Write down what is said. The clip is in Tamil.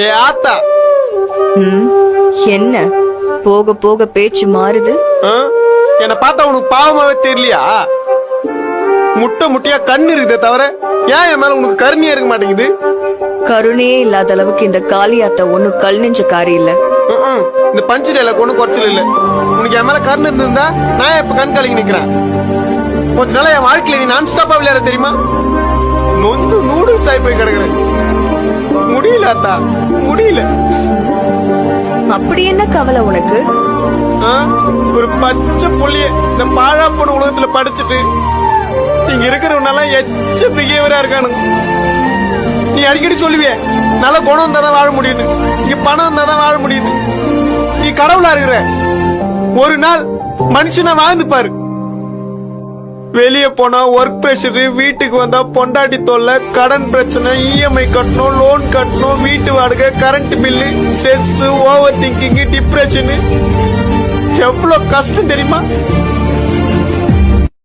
ஏ ஆத்தா. என்ன போக போக பேச்சு மாறுது? என்ன பார்த்தா உனக்கு பாவமாவே தெரியலையா? முட்டை முட்டையா கண்ணு இருக்குதே தவிர ஏன் என் மேல உனக்கு கருணையா இருக்க மாட்டேங்குது? கருணையே இல்லாத அளவுக்கு இந்த காளியாத்த ஒண்ணும் கல் நெஞ்ச காரி இல்ல. இந்த பஞ்சு டைலாக் ஒண்ணும் குறைச்சல் இல்ல. உனக்கு என் மேல கருணை இருந்திருந்தா நான் இப்ப கண் கலங்கி நிக்கிறேன். கொஞ்ச நாளா என் வாழ்க்கையில நீ நான் ஸ்டாப்பா விளையாட தெரியுமா? நொந்து நூடுல்ஸ் ஆகி போய் கிடக்குறேன். முடியல அத்தா, முடியல. அப்படி என்ன கவலை உனக்கு? ஒரு பச்சை புள்ளிய இந்த பாழா போன உலகத்துல படிச்சுட்டு இங்க இருக்கிறவனாலாம் எச்ச பிகேவியரா இருக்கானுங்க. நீ அடிக்கடி சொல்லுவிய நல்ல குணம் இருந்தாதான் வாழ முடியுது, இங்க பணம் இருந்தாதான் வாழ முடியுது. நீ கடவுளா இருக்கிற. ஒரு நாள் மனுஷனா வாழ்ந்து பாரு. வெளியே போனா ஒர்க் பிரஷர், வீட்டுக்கு வந்தா பொண்டாட்டி தொல்லை, கடன் பிரச்சனை, இஎம்ஐ கட்டணும், லோன் கட்டணும், வீட்டு வாடகை, current bill, stress, over thinking, depression, எவ்வளவு கஷ்டம் தெரியுமா?